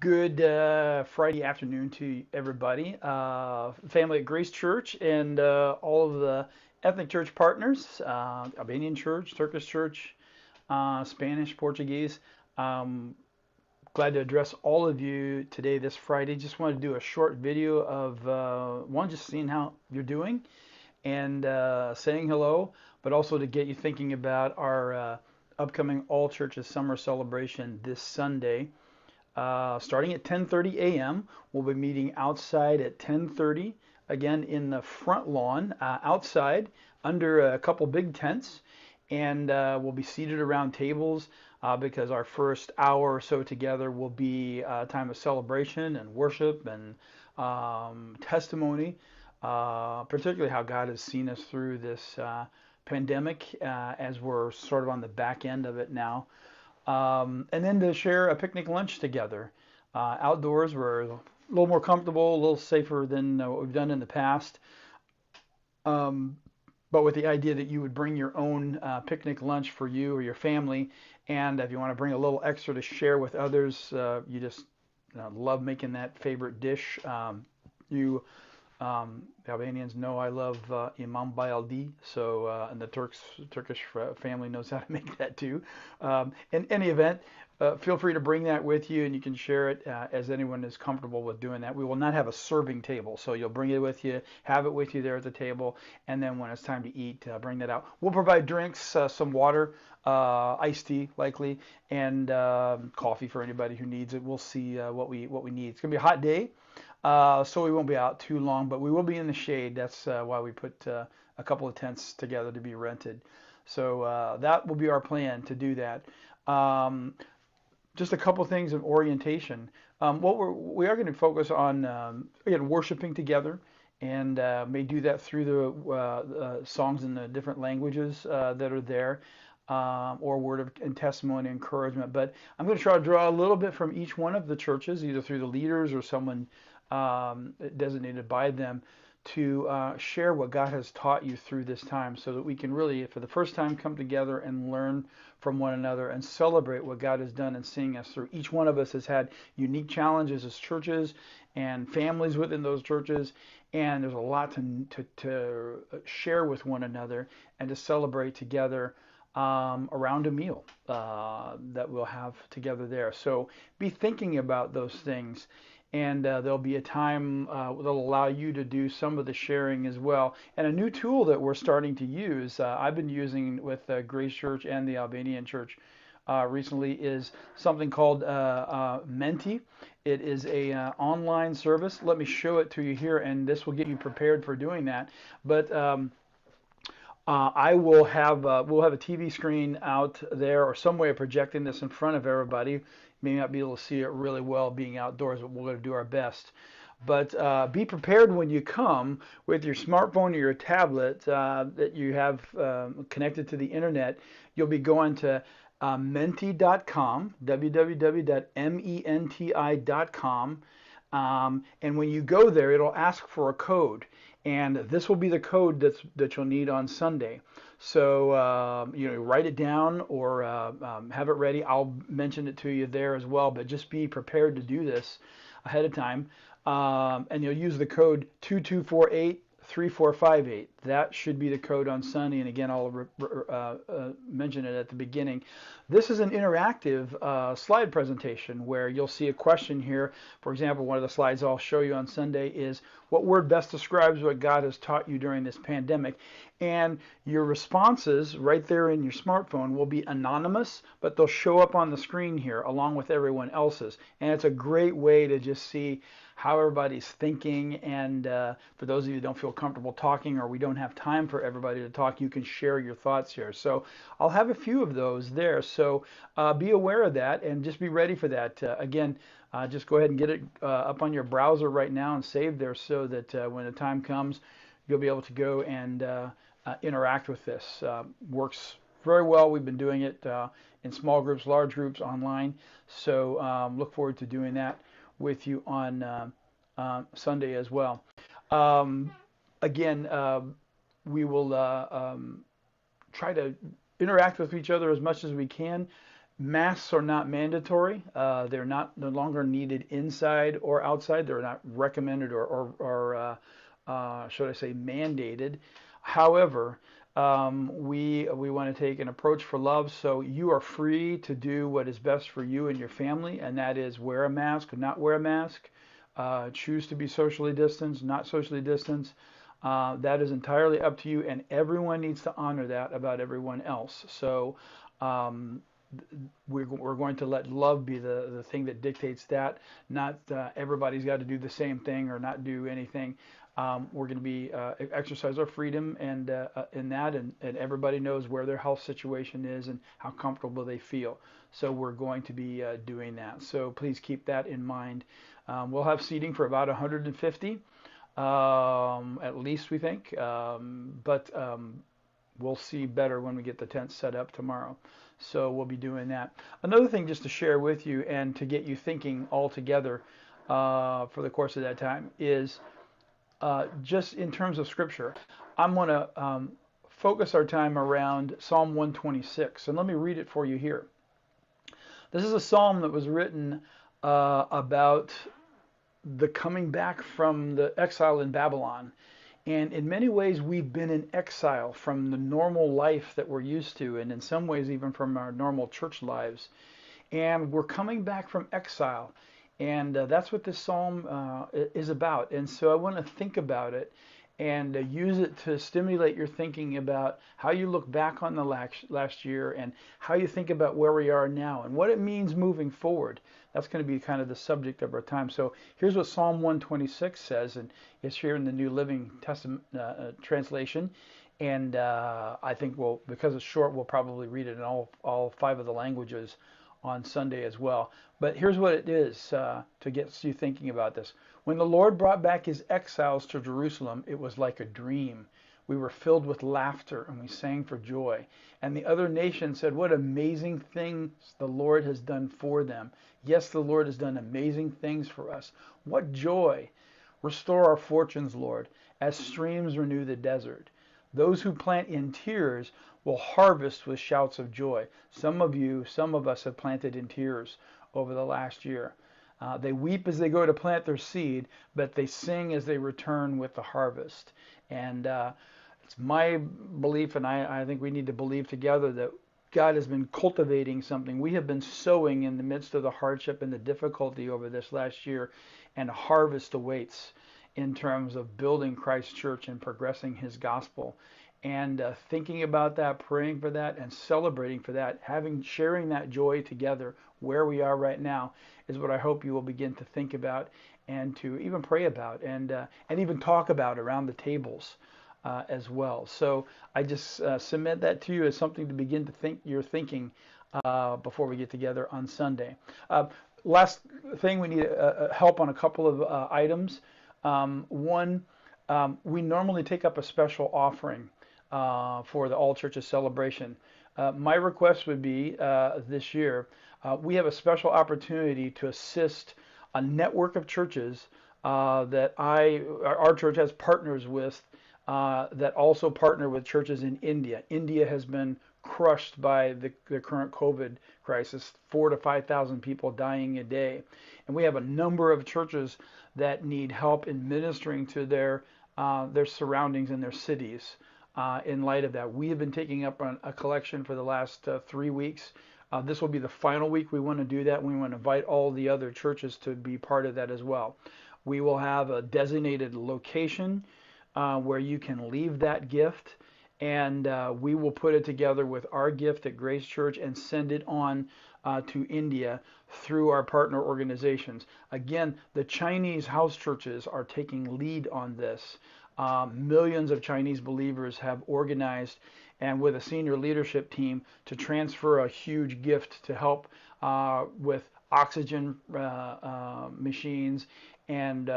Good Friday afternoon to everybody, family at Grace Church, and all of the ethnic church partners, Albanian Church, Turkish Church, Spanish, Portuguese. Um, Glad to address all of you today, this Friday. Just wanted to do a short video of one, just seeing how you're doing and saying hello, but also to get you thinking about our upcoming All Churches Summer Celebration this Sunday. Starting at 10:30 a.m. We'll be meeting outside at 10:30, again in the front lawn, outside under a couple big tents, and we'll be seated around tables because our first hour or so together will be a time of celebration and worship and testimony, particularly how God has seen us through this pandemic as we're sort of on the back end of it now. And then to share a picnic lunch together. Outdoors, we're a little more comfortable, a little safer than what we've done in the past. Um, but with the idea that you would bring your own picnic lunch for you or your family, and if you want to bring a little extra to share with others, you just love making that favorite dish. You The Albanians know I love imam bayaldi, so and the Turkish family knows how to make that too. In any event, feel free to bring that with you, and you can share it as anyone is comfortable with doing that. We will not have a serving table, so you'll bring it with you, have it with you there at the table, and then when it's time to eat, bring that out. We'll provide drinks, some water, iced tea likely, and coffee for anybody who needs it. We'll see what we need. It's gonna be a hot day. So we won't be out too long, but we will be in the shade. That's why we put a couple of tents together to be rented. So that will be our plan to do that. Um, just a couple of things of orientation. We are going to focus on again worshiping together, and may do that through the songs in the different languages that are there. Or word of and testimony, encouragement. But I'm going to try to draw a little bit from each one of the churches, either through the leaders or someone designated by them, to share what God has taught you through this time so that we can really, for the first time, come together and learn from one another and celebrate what God has done in seeing us through. Each one of us has had unique challenges as churches and families within those churches, and there's a lot to share with one another and to celebrate together around a meal that we'll have together there. So be thinking about those things, and there'll be a time that'll allow you to do some of the sharing as well. And a new tool that we're starting to use, I've been using with Grace Church and the Albanian Church recently, is something called Menti. It is a online service. Let me show it to you here, and this will get you prepared for doing that. But I will have we'll have a TV screen out there or some way of projecting this in front of everybody. You may not be able to see it really well being outdoors, but we're going to do our best. But be prepared when you come with your smartphone or your tablet that you have connected to the internet. You'll be going to menti.com, www.menti.com. And when you go there, it'll ask for a code, and this will be the code that you'll need on Sunday. So write it down or have it ready. I'll mention it to you there as well, but just be prepared to do this ahead of time. And you'll use the code 22483458. That should be the code on Sunday. And again, I'll mention it at the beginning. This is an interactive slide presentation where you'll see a question here. For example, one of the slides I'll show you on Sunday is, what word best describes what God has taught you during this pandemic? And your responses right there in your smartphone will be anonymous, but they'll show up on the screen here along with everyone else's. And it's a great way to just see how everybody's thinking. And for those of you who don't feel comfortable talking, or we don't have time for everybody to talk, you can share your thoughts here. So I'll have a few of those there. So be aware of that and just be ready for that. Again, just go ahead and get it up on your browser right now and save there so that when the time comes, you'll be able to go and interact with this. Works very well. We've been doing it in small groups, large groups, online. So look forward to doing that with you on Sunday as well. Again, we will try to interact with each other as much as we can. Masks are not mandatory. They're not no longer needed inside or outside. They're not recommended or should I say mandated. However, we want to take an approach for love. So you are free to do what is best for you and your family, and that is wear a mask or not wear a mask. Choose to be socially distanced, not socially distanced. That is entirely up to you, and everyone needs to honor that about everyone else. So um, we're going to let love be the thing that dictates that, not everybody's got to do the same thing or not do anything. We're going to be exercise our freedom and in that, and everybody knows where their health situation is and how comfortable they feel. So we're going to be doing that. So please keep that in mind. We'll have seating for about 150, at least we think, but we'll see better when we get the tent set up tomorrow. So we'll be doing that. Another thing just to share with you and to get you thinking all together for the course of that time is just in terms of scripture. I'm going to focus our time around Psalm 126. And let me read it for you here. This is a psalm that was written about the coming back from the exile in Babylon. And in many ways, we've been in exile from the normal life that we're used to, and in some ways, even from our normal church lives. And we're coming back from exile. And that's what this psalm is about. And so I want to think about it and use it to stimulate your thinking about how you look back on the last year and how you think about where we are now and what it means moving forward. That's going to be kind of the subject of our time. So here's what Psalm 126 says, and it's here in the New Living Testament translation. And I think because it's short, we'll probably read it in all 5 of the languages on Sunday as well. But here's what it is to get you thinking about this. When the Lord brought back his exiles to Jerusalem, it was like a dream. We were filled with laughter and we sang for joy. And the other nations said, what amazing things the Lord has done for them. Yes, the Lord has done amazing things for us. What joy. Restore our fortunes, Lord, as streams renew the desert. Those who plant in tears will harvest with shouts of joy. Some of us have planted in tears over the last year. They weep as they go to plant their seed, but they sing as they return with the harvest. And it's my belief, and I think we need to believe together, that God has been cultivating something. We have been sowing in the midst of the hardship and the difficulty over this last year, and harvest awaits in terms of building Christ's church and progressing his gospel. And thinking about that, praying for that, and celebrating for that, sharing that joy together where we are right now is what I hope you will begin to think about and to even pray about and even talk about around the tables as well. So I just submit that to you as something to begin to think your thinking before we get together on Sunday. Last thing, we need help on a couple of items. One, we normally take up a special offering for the All Churches celebration. My request would be this year, we have a special opportunity to assist a network of churches that our church has partners with that also partner with churches in India. India has been crushed by the current COVID crisis, 4,000 to 5,000 people dying a day. And we have a number of churches that need help in ministering to their surroundings and their cities. In light of that, we have been taking up a collection for the last 3 weeks. This will be the final week we want to do that. We want to invite all the other churches to be part of that as well. We will have a designated location where you can leave that gift, and we will put it together with our gift at Grace Church and send it on to India through our partner organizations. Again, the Chinese house churches are taking lead on this. Millions of Chinese believers have organized and with a senior leadership team to transfer a huge gift to help with oxygen machines and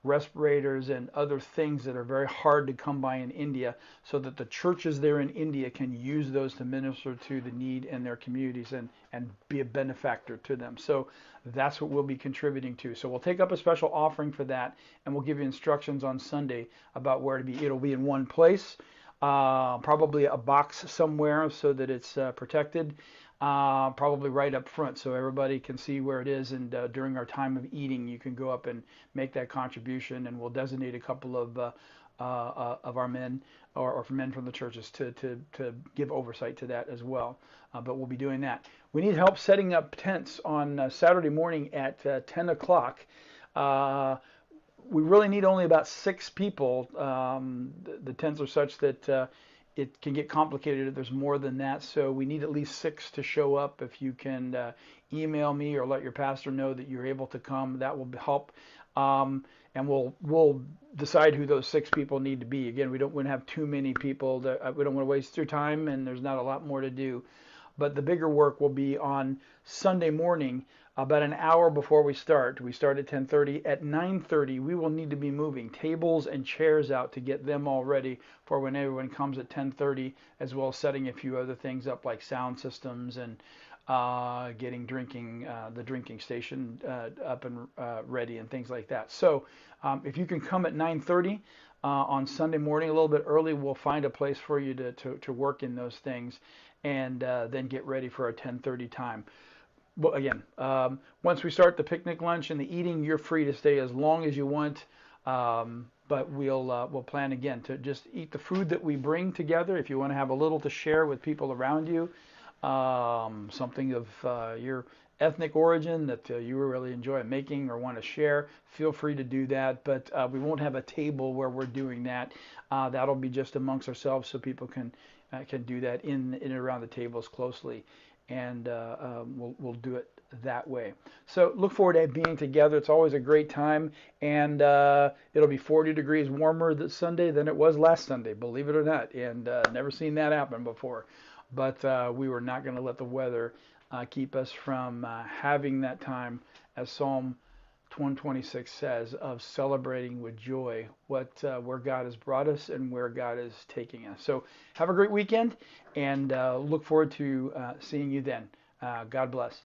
respirators and other things that are very hard to come by in India, so that the churches there in India can use those to minister to the need in their communities and be a benefactor to them. So that's what we'll be contributing to. So we'll take up a special offering for that, and we'll give you instructions on Sunday about where to be. It'll be in one place. probably a box somewhere so that it's protected, probably right up front so everybody can see where it is. And during our time of eating, you can go up and make that contribution, and we'll designate a couple of our men or men from the churches to give oversight to that as well. But we'll be doing that. We need help setting up tents on Saturday morning at 10 o'clock. Uh, we really need only about 6 people. The tents are such that it can get complicated if there's more than that. So we need at least 6 to show up. If you can email me or let your pastor know that you're able to come, that will help. And we'll decide who those 6 people need to be. Again, we don't want to have too many people. We don't want to waste your time, and there's not a lot more to do. But the bigger work will be on Sunday morning, about an hour before we start. We start at 10:30. At 9:30, we will need to be moving tables and chairs out to get them all ready for when everyone comes at 10:30, as well as setting a few other things up like sound systems and getting the drinking station up and ready and things like that. So if you can come at 9:30 on Sunday morning, a little bit early, we'll find a place for you to work in those things, and then get ready for a 10:30 time. Well, again, once we start the picnic lunch and the eating, you're free to stay as long as you want. But we'll plan again to just eat the food that we bring together. If you want to have a little to share with people around you, something of your ethnic origin that you really enjoy making or want to share, feel free to do that. But we won't have a table where we're doing that. That'll be just amongst ourselves, so people can do that in and around the tables closely, and we'll do it that way. So look forward to being together. It's always a great time, and it'll be 40 degrees warmer this Sunday than it was last Sunday, believe it or not, and never seen that happen before. But we were not going to let the weather keep us from having that time, as Psalm 126 says, of celebrating with joy where God has brought us and where God is taking us. So have a great weekend, and look forward to seeing you then. God bless.